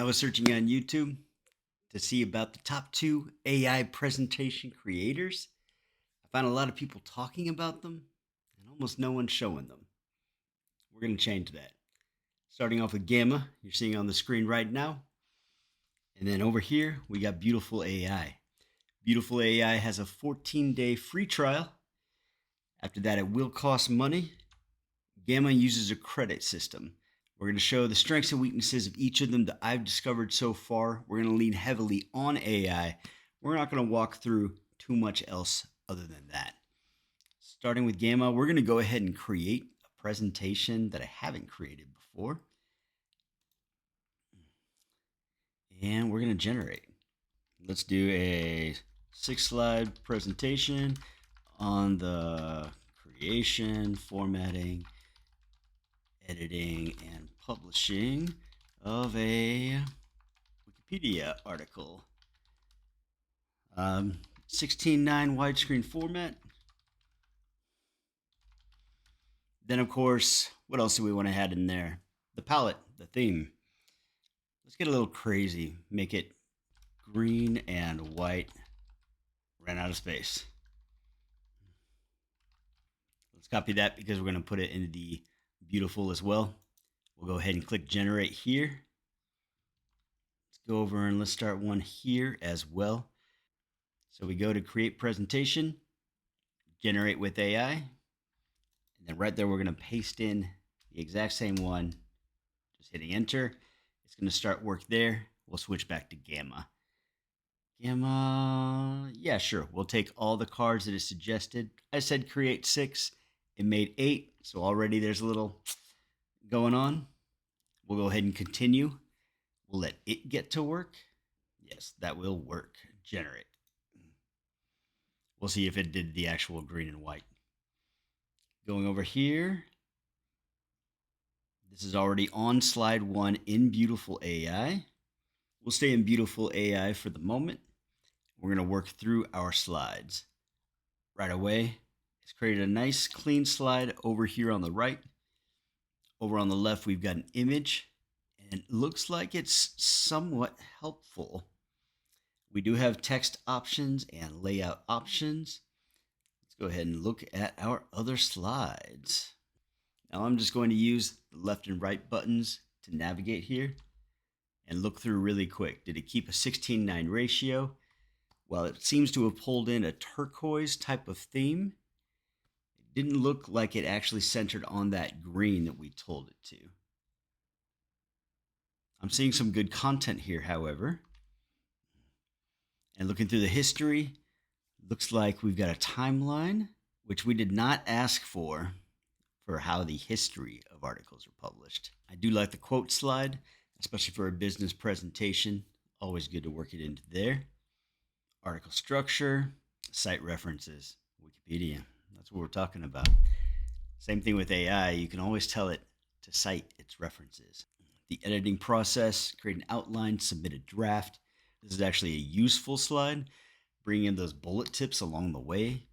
was searching on YouTube to see about the top 2 AI presentation creators. I found a lot of people talking about them and almost no one showing them. We're going to change that. Starting off with Gamma, you're seeing on the screen right now. And then over here, we got Beautiful AI. Beautiful AI has a 14-day free trial. After that, it will cost money. Gamma uses a credit system. We're going to show the strengths and weaknesses of each of them that I've discovered so far. We're going to lean heavily on AI. We're not going to walk through too much else other than that. Starting with Gamma, we're going to go ahead and create a presentation that I haven't created before. And we're going to generate. Let's do a 6-slide presentation on the creation, formatting, editing, and publishing of a Wikipedia article. 16:9 widescreen format. Then, of course, what else do we want to add in there? The palette, the theme. Let's get a little crazy. Make it green and white. Ran out of space. Let's copy that because we're going to put it into the beautiful as well. We'll go ahead and click generate here. Let's go over and let's start one here as well. So we go to create presentation, generate with AI, and then right there we're going to paste in the exact same one. Just hitting enter. It's going to start work there. We'll switch back to Gamma. Gamma, yeah, sure. We'll take all the cards that it suggested. I said create 6. It made 8, so already there's a little going on. We'll go ahead and continue. We'll let it get to work. Yes, that will work. Generate. We'll see if it did the actual green and white. Going over here. This is already on slide 1 in Beautiful AI. We'll stay in Beautiful AI for the moment. We're going to work through our slides. Right away, it's created a nice clean slide over here on the right. Over on the left, we've got an image, and it looks like it's somewhat helpful. We do have text options and layout options. Let's go ahead and look at our other slides. Now I'm just going to use the left and right buttons to navigate here and look through really quick. Did it keep a 16:9 ratio? Well, it seems to have pulled in a turquoise type of theme. It didn't look like it actually centered on that green that we told it to. I'm seeing some good content here, however. And looking through the history, looks like we've got a timeline, which we did not ask for how the history of articles are published. I do like the quote slide, especially for a business presentation. Always good to work it into there. Article structure, site references, Wikipedia. That's what we're talking about. Same thing with AI. You can always tell it to cite its references. The editing process, create an outline, submit a draft. This is actually a useful slide. Bring in those bullet tips along the way.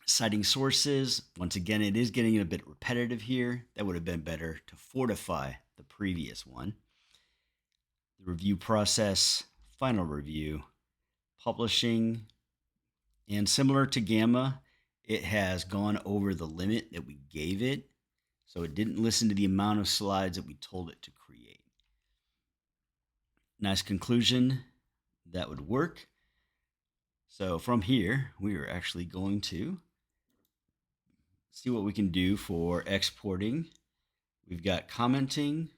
Citing sources. Once again, it is getting a bit repetitive here. That would have been better to fortify the previous one. The review process, final review, publishing, and similar to Gamma, it has gone over the limit that we gave it. So it didn't listen to the amount of slides that we told it to create. Nice conclusion. That would work. So from here, we are actually going to see what we can do for exporting. We've got commenting.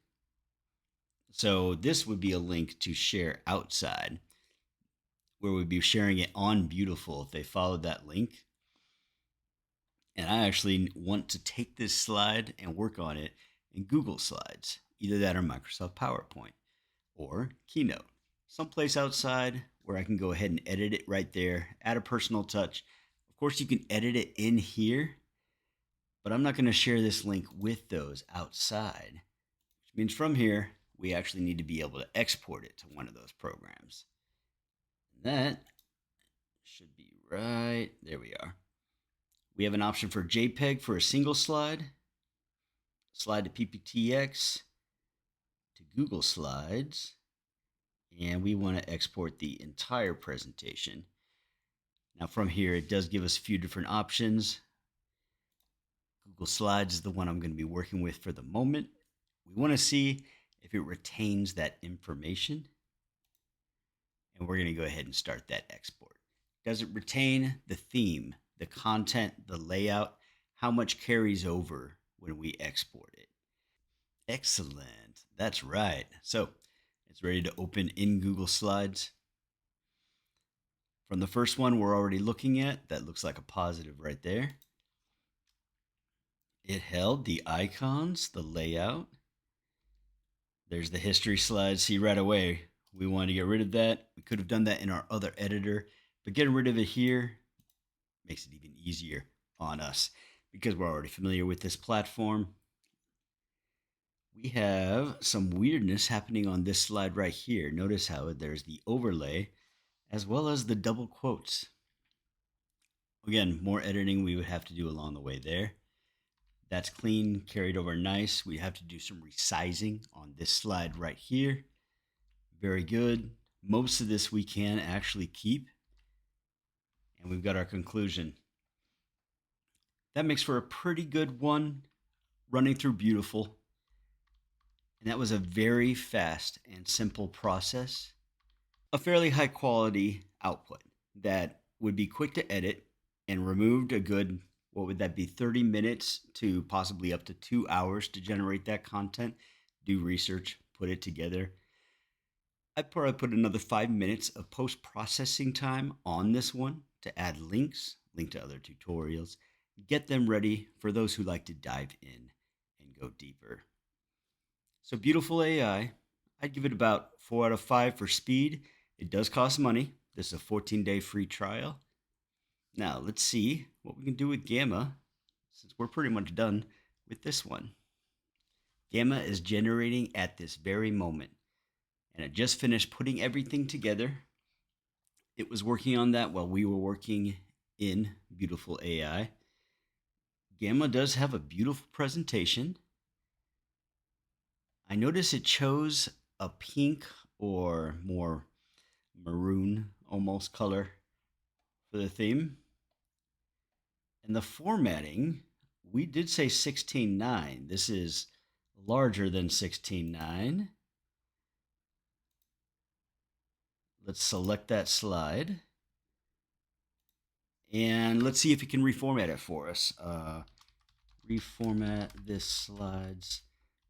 So this would be a link to share outside, where we'd be sharing it on Beautiful if they followed that link. And I actually want to take this slide and work on it in Google Slides, either that or Microsoft PowerPoint or Keynote, someplace outside where I can go ahead and edit it right there, add a personal touch. Of course, you can edit it in here, but I'm not going to share this link with those outside, which means from here, we actually need to be able to export it to one of those programs. And that should be right. There we are. We have an option for JPEG for a single slide, slide to PPTX, to Google Slides, and we want to export the entire presentation. Now from here, it does give us a few different options. Google Slides is the one I'm going to be working with for the moment. We want to see if it retains that information. And we're going to go ahead and start that export. Does it retain the theme, the content, the layout? How much carries over when we export it? Excellent. That's right. So it's ready to open in Google Slides. From the first one we're already looking at, that looks like a positive right there. It held the icons, the layout. There's the history slide. See right away, we wanted to get rid of that. We could have done that in our other editor, but getting rid of it here makes it even easier on us because we're already familiar with this platform. We have some weirdness happening on this slide right here. Notice how there's the overlay as well as the double quotes. Again, more editing we would have to do along the way there. That's clean, carried over nice. We have to do some resizing on this slide right here. Very good. Most of this we can actually keep. And we've got our conclusion. That makes for a pretty good one, running through beautiful. And that was a very fast and simple process. A fairly high quality output that would be quick to edit and removed a good, what would that be, 30 minutes to possibly up to 2 hours to generate that content, do research, put it together. I'd probably put another 5 minutes of post-processing time on this one to add links, link to other tutorials, get them ready for those who like to dive in and go deeper. So beautiful AI, I'd give it about 4 out of 5 for speed. It does cost money. This is a 14-day free trial. Now let's see what we can do with Gamma since we're pretty much done with this one. Gamma is generating at this very moment. And it just finished putting everything together. It was working on that while we were working in Beautiful AI. Gamma does have a beautiful presentation. I notice it chose a pink or more maroon almost color for the theme. And the formatting, we did say 16:9. This is larger than 16:9. Let's select that slide. And let's see if it can reformat it for us. Reformat this slide's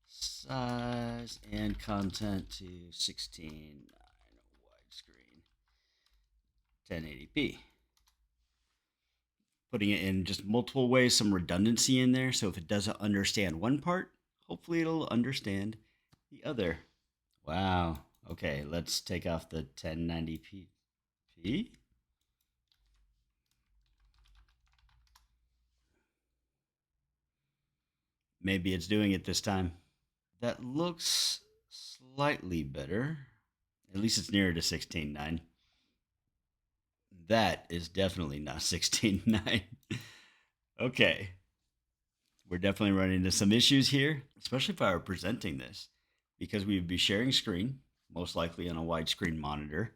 size and content to 16:9 widescreen 1080p. Putting it in just multiple ways, some redundancy in there. So if it doesn't understand one part, hopefully it'll understand the other. Wow. Okay, let's take off the 1090p. Maybe it's doing it this time. That looks slightly better. At least it's nearer to 16:9. That is definitely not 16:9. Okay. We're definitely running into some issues here, especially if I were presenting this, because we would be sharing screen, most likely on a widescreen monitor.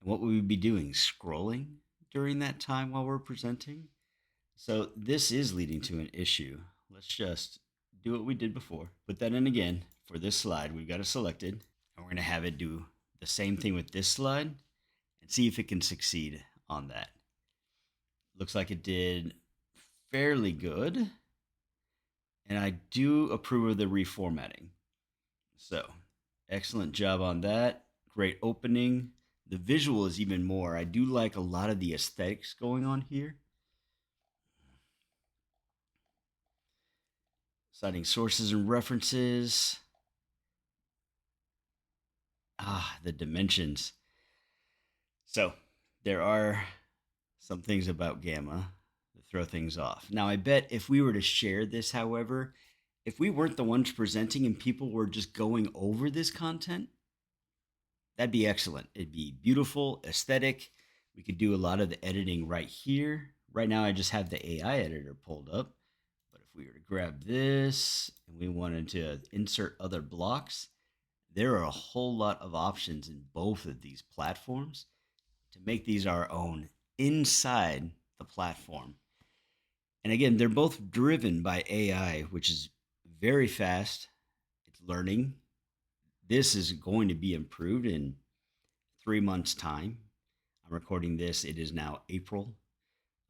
And what would we be doing? Scrolling during that time while we're presenting? So this is leading to an issue. Let's just do what we did before. Put that in again. For this slide, we've got it selected. And we're going to have it do the same thing with this slide and see if it can succeed on that. Looks like it did fairly good. And I do approve of the reformatting. So excellent job on that. Great opening. The visual is even more. I do like a lot of the aesthetics going on here. Citing sources and references. The dimensions. So there are some things about Gamma that throw things off. Now, I bet if we were to share this, however, if we weren't the ones presenting and people were just going over this content, that'd be excellent. It'd be beautiful, aesthetic. We could do a lot of the editing right here. Right now, I just have the AI editor pulled up. But if we were to grab this and we wanted to insert other blocks, There are a whole lot of options in both of these platforms to make these our own inside the platform. And again, they're both driven by AI, which is very fast. It's learning. This is going to be improved in 3 months' time. I'm recording this. It is now April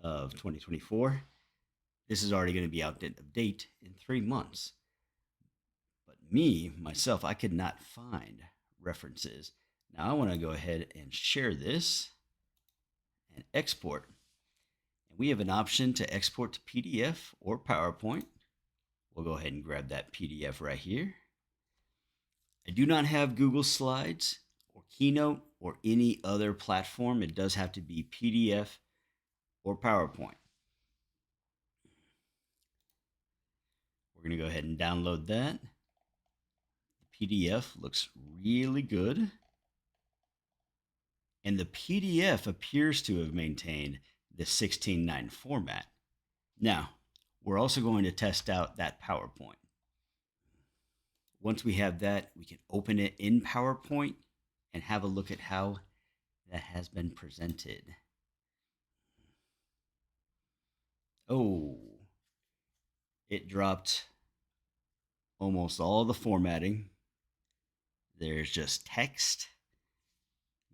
of 2024. This is already going to be out of date in 3 months. But me, myself, I could not find references. Now I want to go ahead and share this and export. And we have an option to export to PDF or PowerPoint. We'll go ahead and grab that PDF right here. I do not have Google Slides or Keynote or any other platform. It does have to be PDF or PowerPoint. We're going to go ahead and download that. The PDF looks really good. And the PDF appears to have maintained the 16:9 format. Now, we're also going to test out that PowerPoint. Once we have that, we can open it in PowerPoint and have a look at how that has been presented. Oh, it dropped almost all the formatting. There's just text.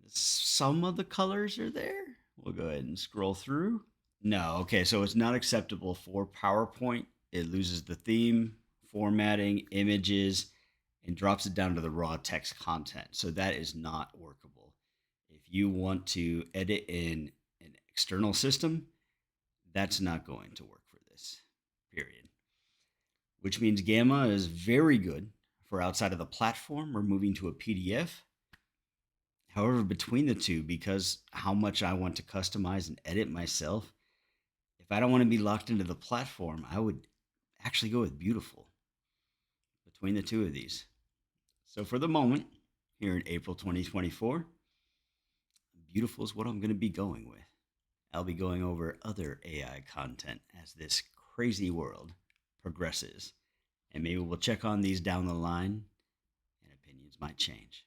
Some of the colors are there. We'll go ahead and scroll through. No, okay, so it's not acceptable for PowerPoint. It loses the theme, formatting, images, and drops it down to the raw text content. So that is not workable. If you want to edit in an external system, that's not going to work for this, period. Which means Gamma is very good for outside of the platform or moving to a PDF. However, between the two, because how much I want to customize and edit myself, if I don't want to be locked into the platform, I would actually go with Beautiful between the two of these. So for the moment, here in April 2024, Beautiful is what I'm going to be going with. I'll be going over other AI content as this crazy world progresses. And maybe we'll check on these down the line, and opinions might change.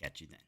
Catch you then.